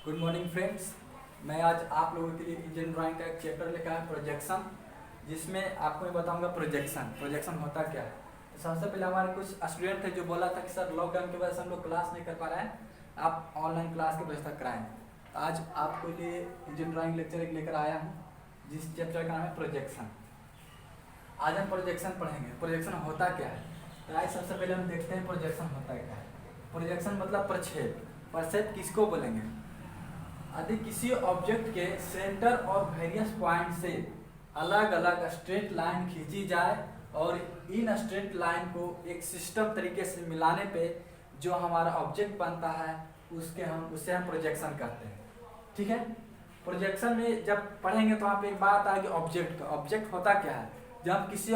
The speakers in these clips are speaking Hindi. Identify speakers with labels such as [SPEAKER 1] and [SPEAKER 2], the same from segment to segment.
[SPEAKER 1] Good morning friends. मैं आज आप लोगों के लिए इंजन ड्राइंग का एक चैप्टर लेकर आया प्रोजेक्शन, जिसमें आपको मैं बताऊंगा प्रोजेक्शन होता क्या है। तो सबसे पहले हमारे कुछ स्टूडेंट थे जो बोला था कि सर लॉकडाउन की वजह से हम लोग क्लास नहीं कर पा रहे हैं, आप ऑनलाइन क्लास की व्यवस्था कराएं। तो आज आपके लिए इंजन ड्राइंग लेक्चर एक लेकर आया हूँ, जिस चैप्टर का नाम है प्रोजेक्शन। आज हम प्रोजेक्शन पढ़ेंगे। प्रोजेक्शन होता क्या है, तो आज सबसे पहले हम देखते हैं प्रोजेक्शन होता क्या है। प्रोजेक्शन मतलब प्रक्षेप। प्रक्षेप किसको बोलेंगे? यदि किसी ऑब्जेक्ट के सेंटर और वेरियस पॉइंट से अलग अलग स्ट्रेट लाइन खींची जाए और इन स्ट्रेट लाइन को एक सिस्टम तरीके से मिलाने पे जो हमारा ऑब्जेक्ट बनता है उसे हम प्रोजेक्शन कहते हैं। ठीक है। प्रोजेक्शन में जब पढ़ेंगे तो वहाँ पे एक बात आएगी ऑब्जेक्ट का। ऑब्जेक्ट होता क्या है? जब हम किसी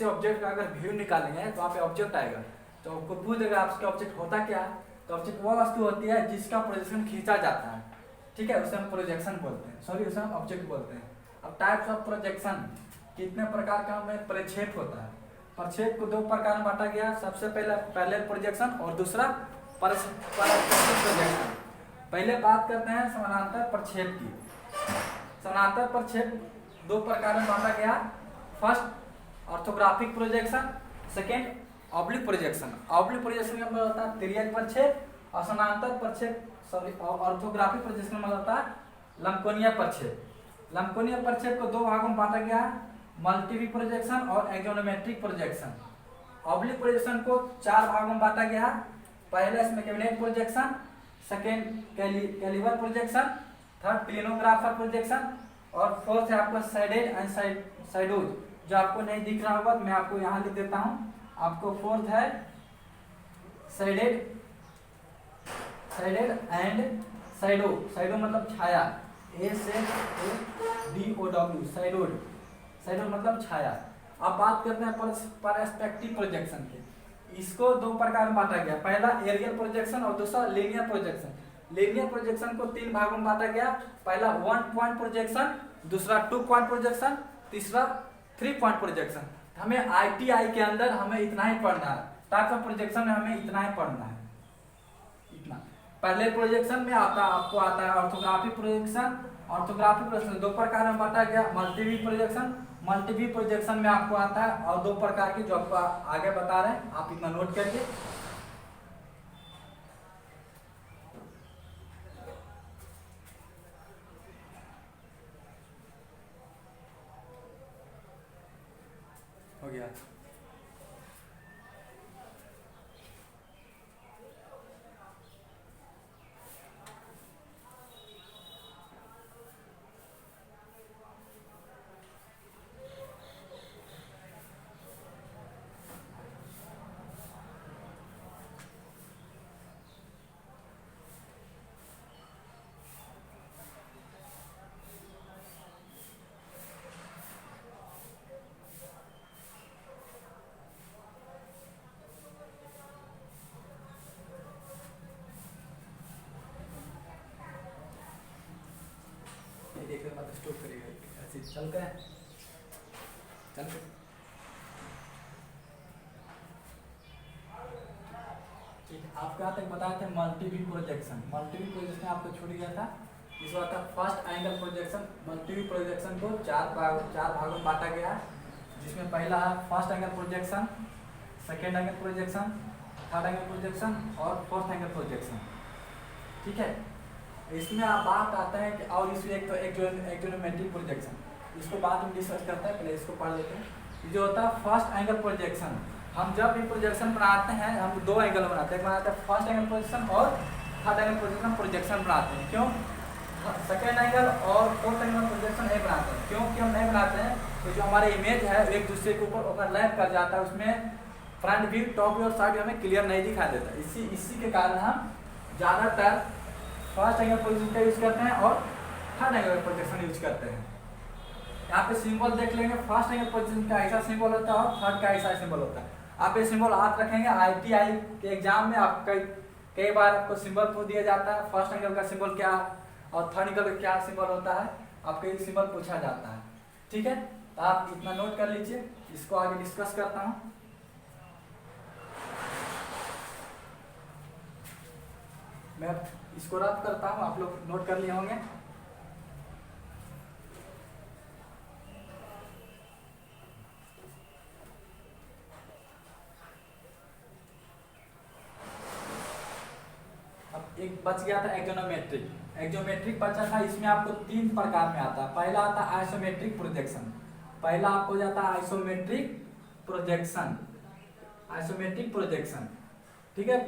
[SPEAKER 1] ऑब्जेक्ट का अगर व्यू निकालेंगे तो वहाँ पे ऑब्जेक्ट आएगा, तो आपको पूछेगा आपका ऑब्जेक्ट होता क्या है। तो ऑब्जेक्ट वो वस्तु होती है जिसका प्रोजेक्शन खींचा जाता है। ठीक है, उसे हम प्रोजेक्शन बोलते हैं, सॉरी उसे हम ऑब्जेक्ट बोलते हैं। अब टाइप्स ऑफ प्रोजेक्शन, कितने प्रकार का हमें प्रक्षेप होता है। प्रक्षेप को दो प्रकार में बांटा गया। सबसे पहले पैरेलल प्रोजेक्शन और दूसरा परस्पेक्टिव प्रोजेक्शन। पहले बात करते हैं समानांतर प्रक्षेप की। समानांतर प्रक्षेप दो प्रकार में बांटा गया। First orthographic projection, second oblique projection. Oblique projection का मतलब होता है तिर्यक प्रक्षेप और समानांतर प्रक्षेप ऑर्थोग्राफिक प्रोजेक्शन मतलब होता है लंबकोणीय प्रक्षेप। लंबकोणीय प्रक्षेप को दो भागों में बांटा गया, मल्टीपल प्रोजेक्शन और एक्सोनोमेट्रिक प्रोजेक्शन। ऑब्लिक प्रोजेक्शन को चार भागों में बांटा गया। पहले इसमें cabinet projection, second cavalier projection, third clinographic projection और फोर्थ है आपको साइडेड एंड साइडोज। जो आपको नहीं दिख रहा होगा तो मैं आपको यहाँ लिख देता हूँ। आपको फोर्थ है साइडेड एंड साइडो। साइडो मतलब छाया, SAIDOW, साइडोड। साइडो मतलब छाया। अब बात करते हैं परस्पेक्टिव प्रोजेक्शन के। इसको दो प्रकार में बांटा गया। पहला एरियल प्रोजेक्शन और दूसरा लीनियर प्रोजेक्शन। लीनियर प्रोजेक्शन को तीन भागों में बांटा गया। पहला 1 पॉइंट प्रोजेक्शन, दूसरा 2 पॉइंट प्रोजेक्शन, तीसरा 3 पॉइंट प्रोजेक्शन। हमें ITI के अंदर हमें इतना ही पढ़ना है। टाइप्स ऑफ प्रोजेक्शन में हमें इतना ही पढ़ना है, इतना। पहले प्रोजेक्शन में आपको आता है ऑर्थोग्राफिक प्रोजेक्शन। ऑर्थोग्राफिक प्रोजेक्शन दो प्रकार में बांटा गया, मल्टीपल प्रोजेक्शन। मल्टीपल प्रोजेक्शन में आपको आता है और दो प्रकार के जो आपको आगे बता रहे हैं, आप इतना नोट करिए। हो गया। देखने के बाद स्टॉप करेगा, ऐसे चलते हैं चलते। ठीक है, आपको यहाँ तक बताए थे मल्टीपल प्रोजेक्शन। मल्टीपल प्रोजेक्शन आपको छूट गया था। इस बार था first angle projection. Multiple projection को चार भागों में बांटा गया है, जिसमें पहला है first angle projection, second angle projection, third angle projection और फोर्थ एंगल प्रोजेक्शन। ठीक है, इसमें आप बात आता है कि और इसमें एक तो एक्सोनोमेट्रिक प्रोजेक्शन, इसको बाद में डिस्कस करते हैं, पहले इसको पढ़ लेते हैं। जो होता है फर्स्ट एंगल प्रोजेक्शन, हम जब भी प्रोजेक्शन बनाते हैं हम दो एंगल बनाते हैं फर्स्ट एंगल प्रोजेक्शन और थर्ड एंगल प्रोजेक्शन बनाते हैं। क्यों? सेकेंड एंगल और फोर्थ एंगल प्रोजेक्शन नहीं बनाते हैं। क्योंकि हम नहीं बनाते हैं तो जो हमारे इमेज है एक दूसरे के ऊपर ओवरलैप कर जाता है, उसमें फ्रंट व्यू, टॉप व्यू और साइड व्यू हमें क्लियर नहीं दिखाई देता। इसी के कारण हम ज़्यादातर फर्स्ट एंगल प्रोजेक्शन का यूज करते हैं और थर्ड एंगल प्रोजेक्शन यूज करते हैं। यहाँ पे सिंबल देख लेंगे, फर्स्ट एंगल प्रोजेक्शन का ऐसा सिंबल होता है और थर्ड का ऐसा सिंबल होता है। आप ये सिंबल याद रखेंगे। ITI के एग्जाम में आप कई बार आपको सिंबल पूछ दिया जाता है, फर्स्ट एंगल का सिंबल क्या और थर्ड एंगल का क्या सिंबल होता है, आपको एक सिंबल पूछा जाता है। ठीक है, तो आप इतना नोट कर लीजिए, इसको आगे डिस्कस करता हूँ। मैं इसको रद्द करता हूँ, आप लोग नोट कर लिए होंगे। अब एक बच गया था एक्जोनोमेट्रिक। एक्जोमेट्रिक बचा था, इसमें आपको 3 प्रकार में आता है। पहला आता है आइसोमेट्रिक प्रोजेक्शन, पहला आपको जाता है आइसोमेट्रिक प्रोजेक्शन, आइसोमेट्रिक प्रोजेक्शन, ठीक है,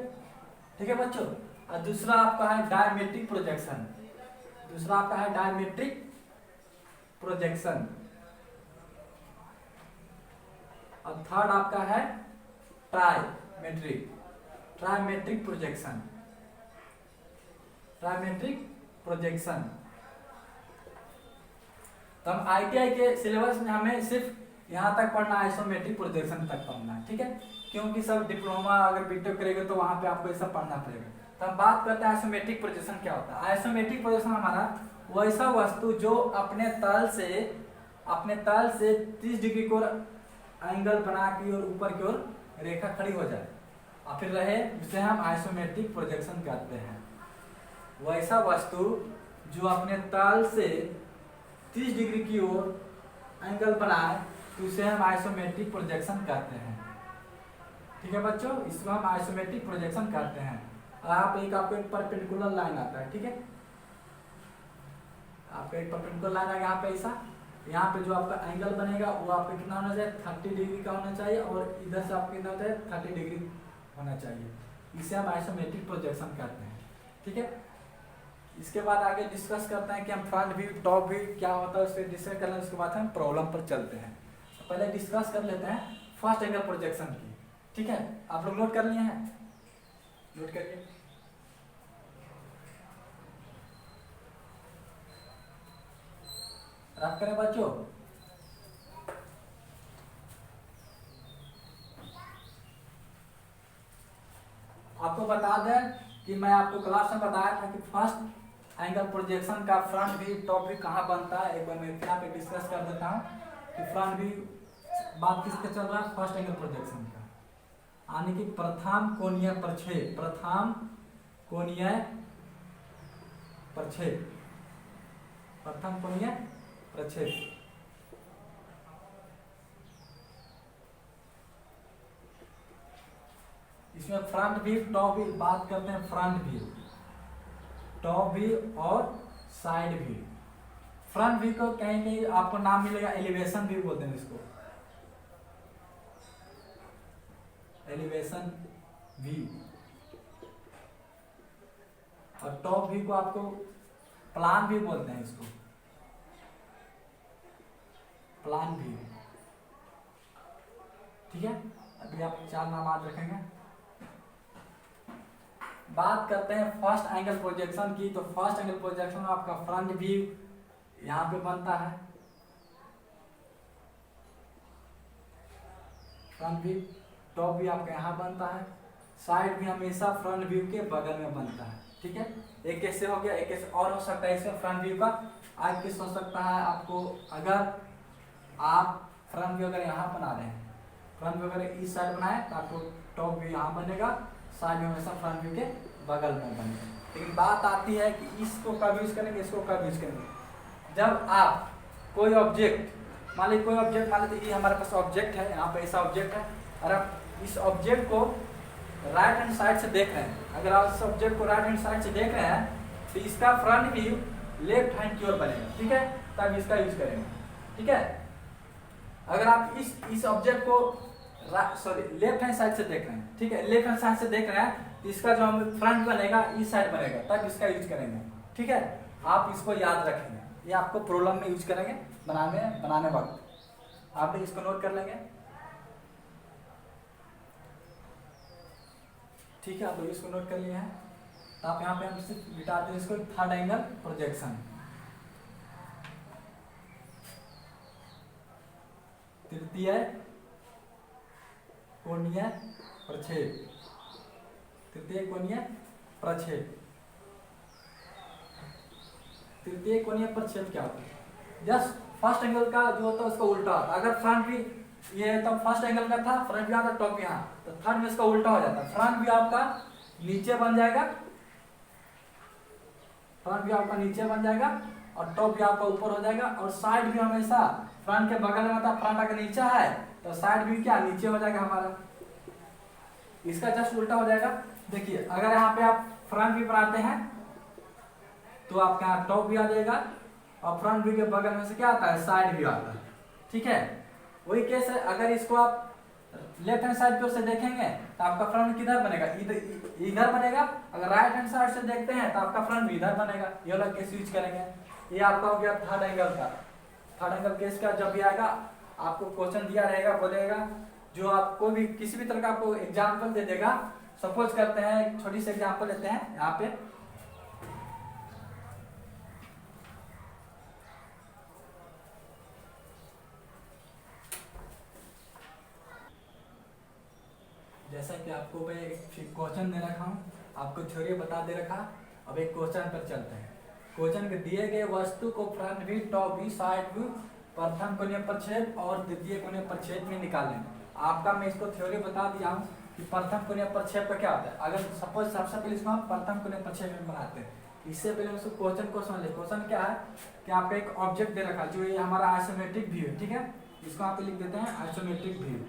[SPEAKER 1] ठीक है बच्चों। और दूसरा आपका है डायमेट्रिक प्रोजेक्शन, दूसरा आपका है डायमेट्रिक प्रोजेक्शन, और थर्ड आपका है trimetric, trimetric projection, trimetric projection. तो हम आईटीआई के सिलेबस में हमें सिर्फ यहाँ तक पढ़ना, आइसोमेट्रिक प्रोजेक्शन तक पढ़ना है, ठीक है, क्योंकि सब डिप्लोमा अगर बीटेक करेंगे तो वहाँ पे आपको ये सब पढ़ना पड़ेगा। तो हम बात करते हैं आइसोमेट्रिक प्रोजेक्शन क्या होता है। आइसोमेट्रिक प्रोजेक्शन हमारा वैसा वस्तु जो अपने तल से 30 डिग्री को एंगल बना के और ऊपर की ओर रेखा खड़ी हो जाए और फिर रहे, जिसे हम आइसोमेट्रिक प्रोजेक्शन कहते हैं। वैसा वस्तु जो अपने तल से 30 डिग्री की ओर एंगल बनाए तो उसे हम आइसोमेट्रिक प्रोजेक्शन कहते हैं, ठीक है बच्चों, इसको हम आइसोमेट्रिक प्रोजेक्शन कहते हैं। आपको एक परपेंडिकुलर लाइन आता है, ठीक है, आपका एक परपेंडिकुलर लाइन आएगा यहाँ पे ऐसा, यहाँ पे जो आपका एंगल बनेगा वो आपका कितना होना चाहिए, 30 डिग्री का होना चाहिए, और इधर से आपका कितना होता है 30 डिग्री होना चाहिए। इसे हम आइसोमेट्रिक प्रोजेक्शन कहते हैं, ठीक है। इसके बाद आगे डिस्कस करते हैं कि हम फ्रंट व्यू टॉप व्यू क्या होता है, उससे डिस्कस करना, उसके बाद हम प्रॉब्लम पर चलते हैं। तो पहले डिस्कस कर लेते हैं फर्स्ट एंगल प्रोजेक्शन की, ठीक है। आप लोग नोट कर लिए हैं, नोट करिए। रख करें बच्चों, आपको बता दें कि मैं आपको क्लास में बताया था कि फर्स्ट एंगल प्रोजेक्शन का फ्रंट व्यू टॉप व्यू कहाँ बनता है। एक बार मैं यहाँ पे डिस्कस कर देता हूँ कि फ्रंट व्यू बात किसका चल रहा है, फर्स्ट एंगल प्रोजेक्शन का, यानी कि प्रथम कोणीय प्रक्षेप, प्रथम कोणीय प्रक्षेप, प्रथम कोणीय प्रक्षेप। इसमें फ्रंट व्यू टॉप व्यू बात करते हैं, फ्रंट व्यू, टॉप व्यू और साइड व्यू। फ्रंट व्यू को कहीं कहीं आपको नाम मिलेगा एलिवेशन व्यू बोलते हैं इसको, एलिवेशन व्यू। और टॉप व्यू को आपको प्लान व्यू बोलते हैं, इसको प्लान व्यू, ठीक है। अभी आप 4 नाम याद रखेंगे। बात करते हैं फर्स्ट एंगल प्रोजेक्शन की। तो फर्स्ट एंगल प्रोजेक्शन में आपका फ्रंट व्यू यहाँ पे बनता है, फ्रंट व्यू, टॉप व्यू आपका यहाँ बनता है, साइड भी हमेशा फ्रंट व्यू के बगल में बनता है, ठीक है। एक कैसे हो गया, एक कैसे और हो सकता है इसमें फ्रंट व्यू का। आज किस हो सकता है आपको, अगर आप फ्रंट व्यू अगर यहाँ बना रहे हैं, फ्रंट व्यू अगर इस साइड बनाए तो आपको टॉप व्यू यहाँ बनेगा, साइड में हमेशा फ्रंट व्यू के बगल में बनेगा। लेकिन बात आती है कि इसको कब यूज करेंगे, इसको कब यूज करेंगे। जब आप कोई ऑब्जेक्ट, मान लीजिए कोई ऑब्जेक्ट, मान लीजिए ये हमारे पास ऑब्जेक्ट है, यहाँ पे ऐसा ऑब्जेक्ट है, और आप इस ऑब्जेक्ट को राइट हैंड साइड से देख रहे हैं, अगर आप इस ऑब्जेक्ट को राइट हैंड साइड से देख रहे हैं तो इसका फ्रंट व्यू लेफ्ट हैंड की ओर बनेगा, ठीक है, तब इसका यूज करेंगे, ठीक है। अगर आप इस ऑब्जेक्ट को लेफ्ट हैंड साइड से देख रहे हैं, ठीक है, लेफ्ट हैंड साइड से देख रहे हैं तो इसका जो हम फ्रंट बनेगा इस साइड बनेगा, तब इसका यूज करेंगे, ठीक है। आप इसको याद रखेंगे, ये आपको प्रॉब्लम में यूज करेंगे बनाने वक्त, आप इसको नोट कर लेंगे, ठीक है। आप लोग इसको नोट कर लिए हैं। तो आप यहाँ पे हम सिर्फ मिटाते हैं इसको, थर्ड एंगल प्रोजेक्शन, तृतीय कोणीय प्रक्षेप, तृतीय कोणीय प्रक्षेप। तृतीय कोणीय प्रक्षेप क्या होता है, जस्ट फर्स्ट एंगल का जो होता है उसका उल्टा होता है। अगर फ्रंट भी ये है तो फर्स्ट एंगल का था, फ्रंट व्यू आता टॉप यहाँ, तो थर्ड में इसका उल्टा हो जाता है, फ्रंट व्यू आपका नीचे बन जाएगा फ्रंट व्यू आपका नीचे बन जाएगा और टॉप व्यू आपका ऊपर हो जाएगा। और साइड व्यू हमेशा फ्रंट के बगल में होता है। फ्रंट अगर नीचे है तो साइड व्यू क्या नीचे हो जाएगा हमारा, इसका जस्ट उल्टा हो जाएगा। देखिए अगर यहाँ पे आप फ्रंट व्यू बनाते हैं तो आपका यहाँ टॉप व्यू आ जाएगा और फ्रंट व्यू के बगल में से क्या आता है, साइड व्यू आता है। ठीक है, वही केस है। अगर इसको आप लेफ्ट हैंड साइड की ओर से देखेंगे तो आपका फ्रंट किधर बनेगा, इधर बनेगा। अगर राइट हैंड साइड से देखते हैं तो आपका फ्रंट इधर बनेगा। ये वाला केस यूज करेंगे। ये आपका हो गया थर्ड एंगल का। थर्ड एंगल केस का जब भी आएगा आपको क्वेश्चन दिया रहेगा, बोलेगा जो आपको भी किसी भी तरह का आपको एग्जाम्पल दे देगा। सपोज करते हैं एक छोटी सी एग्जाम्पल लेते हैं यहाँ पे। जैसा कि आपको मैं एक क्वेश्चन दे रखा हूँ, आपको थ्योरी बता दे रखा। अब एक क्वेश्चन पर चलते हैं। क्वेश्चन के दिए गए वस्तु को front view, top view, side view, प्रथम कोणीय प्रक्षेप और द्वितीय कोणीय प्रक्षेप में निकालें। आपका मैं इसको थ्योरी बता दिया हूँ कि प्रथम कोणीय प्रक्षेप का क्या होता है। अगर सपोज सबसे पहले इसको हम प्रथम कोणीय प्रक्षेप में बनाते हैं, इससे पहले उसको क्वेश्चन को समझ ले। क्वेश्चन क्या है कि आपका एक ऑब्जेक्ट दे रखा है जो ये हमारा आइसोमेट्रिक व्यू है। ठीक है, इसको आप लिख देते हैं आइसोमेट्रिक व्यू।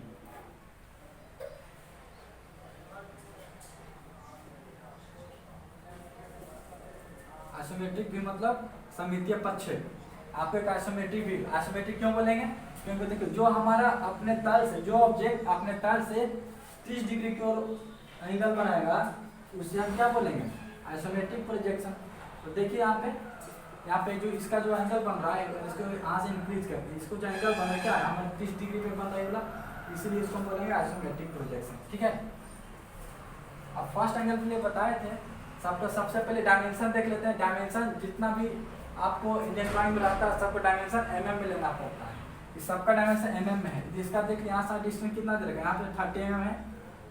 [SPEAKER 1] आइसोमेट्रिक व्यू मतलब सममितीय प्रक्षेप। आपको एक आइसोमेट्रिक व्यू, आइसोमेट्रिक क्यों बोलेंगे, क्योंकि देखिए जो हमारा अपने तल से, जो ऑब्जेक्ट अपने तल से 30 डिग्री की ओर एंगल बनाएगा उसे हम क्या बोलेंगे, आइसोमेट्रिक प्रोजेक्शन। तो देखिए यहाँ पे जो इसका जो एंगल बन रहा है, इसको यहाँ से इंक्रीज करते हैं, इसको जो एंगल बन रहा है क्या है हमारे 30 डिग्री पे बन रहेगा, इसीलिए इसको हम बोलेंगे आइसोमेट्रिक प्रोजेक्शन। ठीक है, अब फर्स्ट एंगल के लिए बताए थे। सबसे पहले डायमेंशन देख लेते हैं। डायमेंशन जितना भी आपको इंडियन ड्राइंग में रहता है सबको डायमेंशन mm में लेना पड़ता है। इस सबका डायमेंशन mm में है। इसका देखिए यहाँ से डिस्टेंस कितना दे रखा है, यहाँ पे 30 mm है,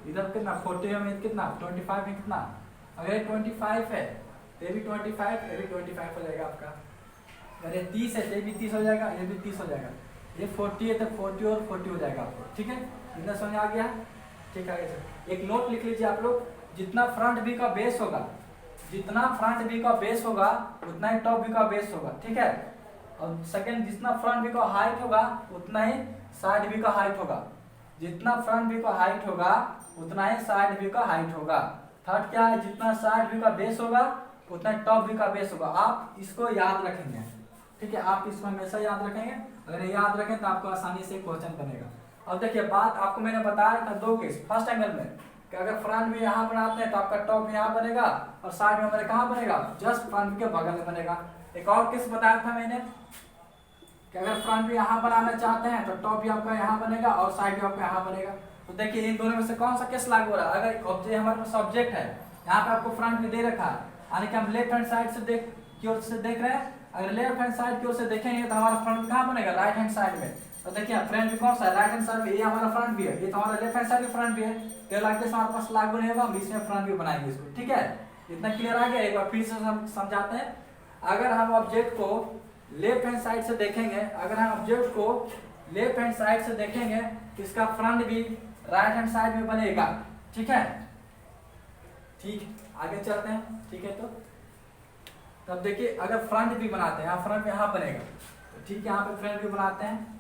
[SPEAKER 1] इधर कितना 40 mm है, कितना 25 है, कितना अगर ये 25 है तो ये भी 25, ये भी 25 हो जाएगा आपका। अगर ये 30 है तो ये भी 30 हो जाएगा, ये भी 30 हो जाएगा। ये 40 है तो 40 और 40 हो जाएगा आपको। ठीक है, इतना समझ आ गया। ठीक है, एक नोट लिख लीजिए आप लोग, जितना फ्रंट व्यू का बेस होगा, जितना फ्रंट व्यू का बेस होगा उतना ही टॉप व्यू का बेस होगा। ठीक है, और सेकंड जितना फ्रंट व्यू का हाइट होगा उतना ही साइड व्यू का हाइट होगा। जितना फ्रंट व्यू का हाइट होगा उतना ही साइड व्यू का हाइट होगा। थर्ड क्या है, जितना साइड व्यू का बेस होगा उतना टॉप व्यू का बेस होगा। आप इसको याद रखेंगे। ठीक है, आप इसको हमेशा याद रखेंगे। अगर ये याद रखें तो आपको आसानी से क्वेश्चन बनेगा। अब देखिए बात आपको मैंने बताया था दो केस। फर्स्ट एंगल में कि अगर फ्रंट व्यू यहाँ बनाते हैं तो आपका टॉप यहाँ बनेगा और साइड में हमारे कहाँ बनेगा, जस्ट फ्रंट के बगल में बनेगा। एक और केस बताया था मैंने कि अगर फ्रंट व्यू यहाँ बनाना चाहते हैं तो टॉप व्यू आपका यहाँ बनेगा और साइड व्यू आपका यहाँ बनेगा। तो देखिए इन दोनों में से कौन सा केस लागू हो रहा है। अगर ऑब्जेक्ट हमारे पास ऑब्जेक्ट है, यहाँ पे आपको फ्रंट व्यू दे रखा है, यानी कि हम लेफ्ट हैंड साइड से की ओर से देख रहे हैं। अगर लेफ्ट हैंड साइड की ओर से देखेंगे तो हमारा फ्रंट कहाँ बनेगा, राइट हैंड साइड में। तो देखिए फ्रंट व्यू कौन सा है, राइट हैंड साइड में, ये हमारा फ्रंट व्यू है, ये तो हमारा लेफ्ट हैंड साइड में फ्रंट व्यू है। तो लगते हमारे पास लागू नहीं होगा, हम इसमें फ्रंट व्यू बनाएंगे इसको। ठीक है, इतना क्लियर आ गया। एक बार फिर से हम समझाते हैं। अगर हम ऑब्जेक्ट को लेफ्ट हैंड साइड से देखेंगे, अगर हम ऑब्जेक्ट को लेफ्ट हैंड साइड से देखेंगे तो इसका फ्रंट भी राइट हैंड साइड में बनेगा। ठीक है, ठीक, आगे चलते हैं। ठीक है, तो तब देखिए अगर फ्रंट भी बनाते हैं, यहाँ फ्रंट में यहाँ बनेगा, तो ठीक है यहाँ पे फ्रंट भी बनाते हैं।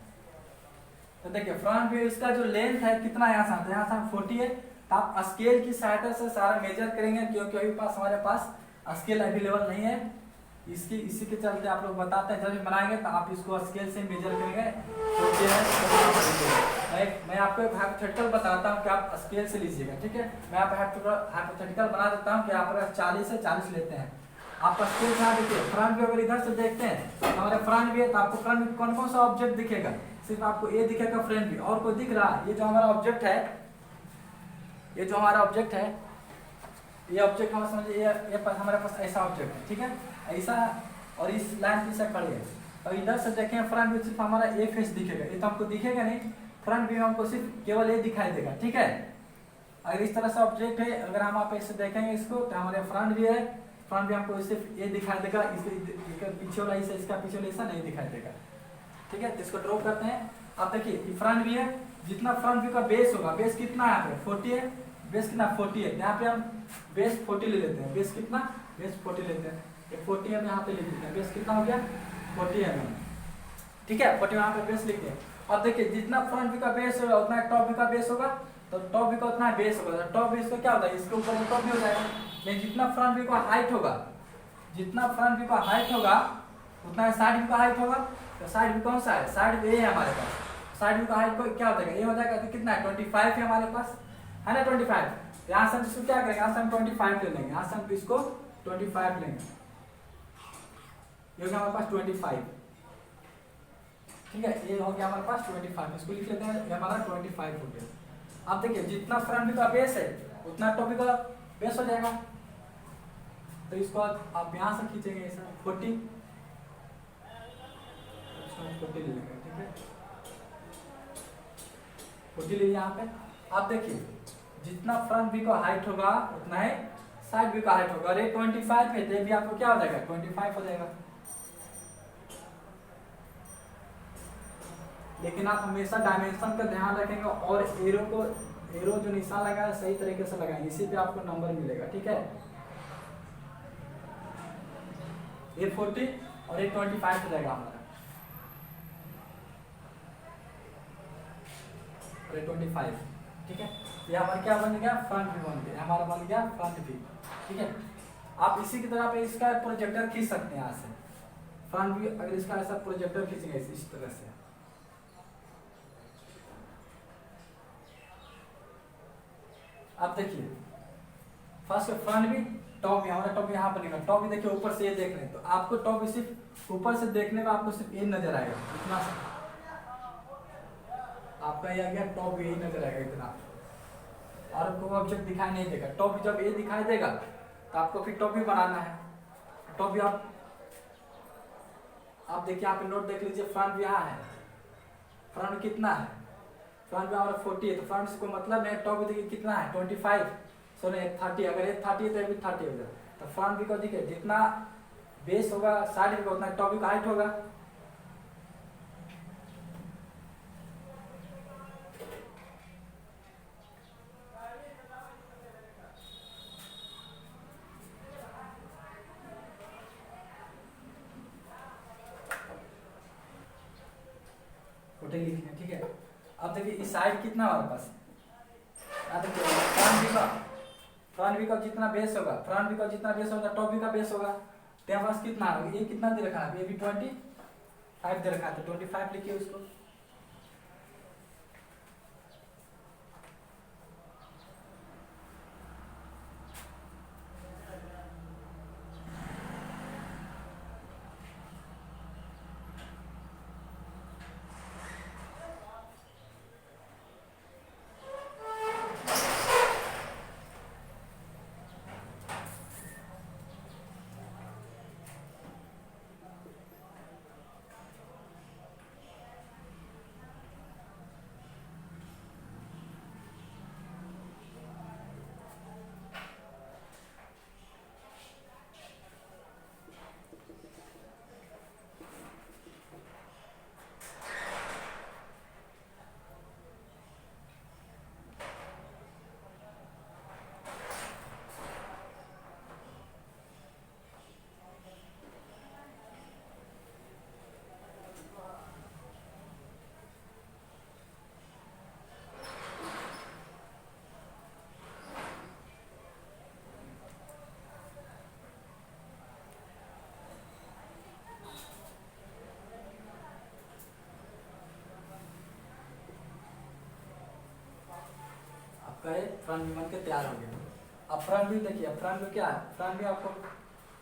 [SPEAKER 1] तो देखिए फ्रंट व्यू इसका जो लेंथ है कितना, यहाँ से आता है, यहाँ से 40 है। तो आप स्केल की सहायता से सारा मेजर करेंगे, क्योंकि अभी पास हमारे पास स्केल अवेलेबल नहीं है। इसी के चलते आप लोग बताते हैं, जब भी बनाएंगे तो आप इसको स्केल से मेजर करेंगे। तो मैं आपको एक हाइपोथेटिकल बताता हूँ कि आप स्केल से लीजिएगा। ठीक है, मैं आप हाइपोथेटिकल बना देता हूँ कि आप 40 से 40 लेते हैं। आप स्केल से देखिए, फ्रंट व्यू अगर इधर से देखते हैं हमारे फ्रंट व्यू, तो आपको फ्रंट व्यू कौन कौन सा ऑब्जेक्ट दिखेगा, सिर्फ आपको ये दिखेगा फ्रंट व्यू, और कोई दिख रहा है। ये जो हमारा ऑब्जेक्ट है, ये जो हमारा ऑब्जेक्ट है, ये ऑब्जेक्ट हमारा समझिए ये हमारे पास ऐसा ऑब्जेक्ट है। ठीक है, ऐसा, और इस लाइन पे से खड़ी है। और इधर से देखें फ्रंट व्यू, सिर्फ हमारा ये फेस दिखेगा, ये तो हमको दिखेगा नहीं। फ्रंट व्यू हमको सिर्फ केवल ये दिखाई देगा। ठीक है, अगर इस तरह से ऑब्जेक्ट है, अगर हम आप ऐसे देखेंगे इसको तो हमारे फ्रंट व्यू है, फ्रंट व्यू हमको सिर्फ ये दिखाई देगा, इसके पीछे वाला ऐसा, इसका पीछे वाला ऐसा नहीं दिखाई देगा। ठीक है, तो इसको ड्रॉ करते हैं। आप देखिए फ्रंट व्यू है, जितना फ्रंट व्यू का बेस होगा, बेस कितना है यहाँ पे 40 है, बेस कितना 40 है, यहाँ पे हम बेस 40 ले लेते हैं। बेस कितना, बेस 40 लेते हैं। ये 40 mm यहाँ पे लिख देते हैं, बेस कितना हो गया 40 mm, ठीक है 40 यहाँ पे बेस लिख दें। अब देखिए जितना फ्रंट व्यू का बेस होगा उतना टॉप व्यू का बेस होगा, तो टॉप व्यू का उतना बेस होगा, तो टॉप व्यू इसका क्या होता है इसके ऊपर टॉप व्यू हो जाएगा। लेकिन जितना फ्रंट व्यू का हाइट होगा, जितना फ्रंट व्यू का हाइट होगा उतना साइड व्यू का हाइट होगा, तो साइड व्यू कौन सा है, साइड व्यू ये है हमारे पास, साइड व्यू का हाइट को क्या हो जाएगा, ये हो जाएगा, तो कितना है 25 है हमारे पास, है ना 25। यहाँ से हम इसको क्या करेंगे, यहाँ से हम 25 ले लेंगे, यहाँ से हम इसको 25 लेंगे, ये हो गया हमारे पास 25, ठीक है ये हो गया हमारे पास 25, इसको लिख लेते हैं, ये हमारा 25 हो गया। अब देखिए जितना फ्रंट व्यू का बेस है उतना टॉप व्यू का बेस हो जाएगा, तो इसको आप यहाँ से खींचेंगे ऐसा 40 ले लेंगे, ठीक है 40 ले यहाँ पे। अब देखिए जितना फ्रंट व्यू का हाइट होगा उतना ही साइड व्यू का हाइट होगा, और ये 25 है तो भी आपको क्या हो जाएगा 25 हो जाएगा। लेकिन आप हमेशा डायमेंशन का ध्यान रखेंगे और एरो जो निशान लगाए सही तरीके से लगाएं, इसी पे आपको नंबर मिलेगा, ठीक है। ये 40 और ये 25 हो जाएगा हमारा, और ये 25, ठीक है। ये हमारा क्या बन गया फ्रंट व्यू बन गया, हमारा बन गया फ्रंट व्यू, ठीक है। आप इसी की तरह पे इसका प्रोजेक्टर खींच सकते हैं यहाँ से, फ्रंट व्यू अगर इसका ऐसा प्रोजेक्टर खींचेंगे इस तरह से, अब देखिए फर्स्ट फ्रंट भी टॉप भी, हमारा टॉप यहाँ पर निकला, टॉप भी देखिए ऊपर से ये देख रहे हैं, तो आपको टॉप भी सिर्फ ऊपर से देखने में आपको सिर्फ ये नजर आएगा, इतना सा आपका ये आ गया टॉप भी यही नजर आएगा इतना, और कोई ऑब्जेक्ट दिखाई नहीं देगा। टॉप जब ये दिखाई देगा तो आपको फिर टॉप भी बनाना है, टॉप भी आप देखिए यहाँ पे नोट देख लीजिए, फ्रंट भी यहाँ है, फ्रंट कितना है, फ्रंट में हमारा 40 है, तो फ्रंट को मतलब नहीं, टॉप भी देखिए कितना है 25, सॉरी 30, अगर ये 30 है तो ये भी 30 हो जाए, तो फ्रंट भी को देखिए जितना बेस होगा साइड भी उतना टॉप भी का हाइट होगा। लिखना ठीक है। अब देखिए इस साइड कितना हमारे पास, देखिए फ्रंट व्यू का जितना बेस होगा, फ्रंट व्यू का जितना बेस होगा टॉप व्यू का बेस होगा, तो हमारे पास कितना है, ये कितना दे रखा है, ये भी 25 दे रखा है, तो 25 लिखिए उसको। फ्रंट व्यू बन के तैयार हो गया। अब फ्रंट व्यू देखिए, फ्रंट व्यू क्या है, फ्रंट व्यू आपको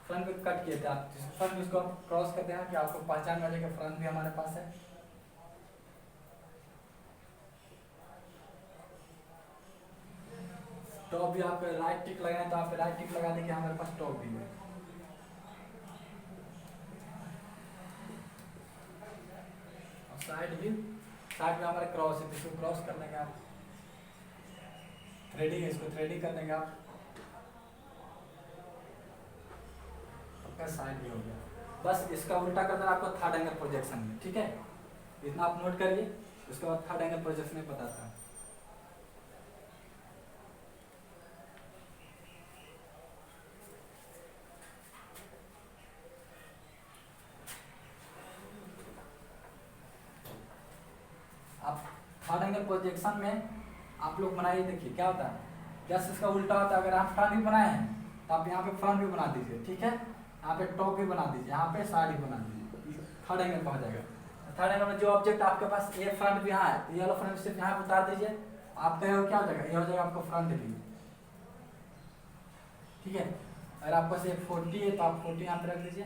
[SPEAKER 1] फ्रंट व्यू कट किए थे आप, फ्रंट व्यू को क्रॉस करते हैं कि आपको पहचान में आ जाएगा फ्रंट व्यू हमारे पास है। टॉप व्यू आप राइट टिक लगाए तो आप राइट टिक लगा देंगे, हमारे पास टॉप व्यू है। साइड व्यू, साइड में हमारे क्रॉस है, इसको क्रॉस कर देंगे आप, थ्रेडिंग है इसको थ्रेडिंग कर देंगे आप, आपका साइड भी हो गया। बस इसका उल्टा कर देना आपको थर्ड एंगल प्रोजेक्शन में, ठीक है, इतना आप नोट करिए, उसके बाद थर्ड एंगल प्रोजेक्शन में बताता है। एंगल प्रोजेक्शन में आप लोग बनाइए, देखिए क्या होता है, जैसे इसका उल्टा होता है। अगर आप फ्रंट भी बनाए हैं तो आप यहाँ पे फ्रंट भी बना दीजिए, ठीक है, यहाँ पे टॉप भी बना दीजिए, यहाँ पे साइड भी बना दीजिए, थर्ड एंगल में हो जाएगा। थर्ड एंगल में जो ऑब्जेक्ट आपके पास ये फ्रंट भी यहाँ है तो येलो फ्रंट सिर्फ यहाँ पे उतार दीजिए, आपका क्या हो जाएगा, ये हो जाएगा आपका फ्रंट भी, ठीक है। अगर आपको से 40 है तो आप 40 यहाँ पे रख दीजिए,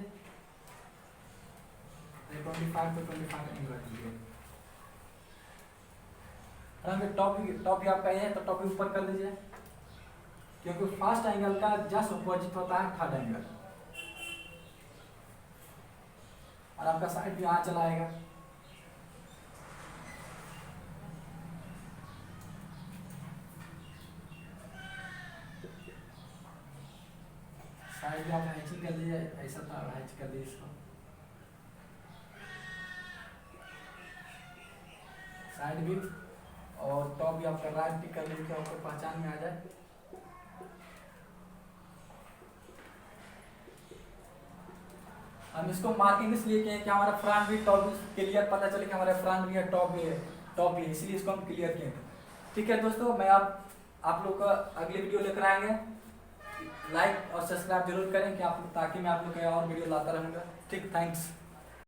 [SPEAKER 1] 25 तो 25 एंगल रख दीजिए। टॉप भी आपका ये है तो टॉप भी ऊपर कर लीजिए, क्योंकि फर्स्ट एंगल का जस्ट अपोजिट होता है थर्ड एंगल। और आपका साइड भी यहाँ चला आएगा, साइड भी आप हैचिंग कर लीजिए, ऐसा था हैच कर लीजिए इसको, साइड भी और टॉप भी आपका राइट टिक कर लीजिए, आपको पहचान में आ जाए। हम इसको मार्किंग इसलिए किए कि हमारा फ्रंट भी टॉप भी क्लियर पता चले कि हमारा फ्रंट भी है टॉप भी है, इसलिए इसको हम क्लियर किए थे। ठीक है दोस्तों, मैं आप लोग का अगली वीडियो लेकर आएंगे। लाइक और सब्सक्राइब जरूर करें कि आप ताकि मैं आप लोग का और वीडियो लाता रहूँगा। ठीक, थैंक्स।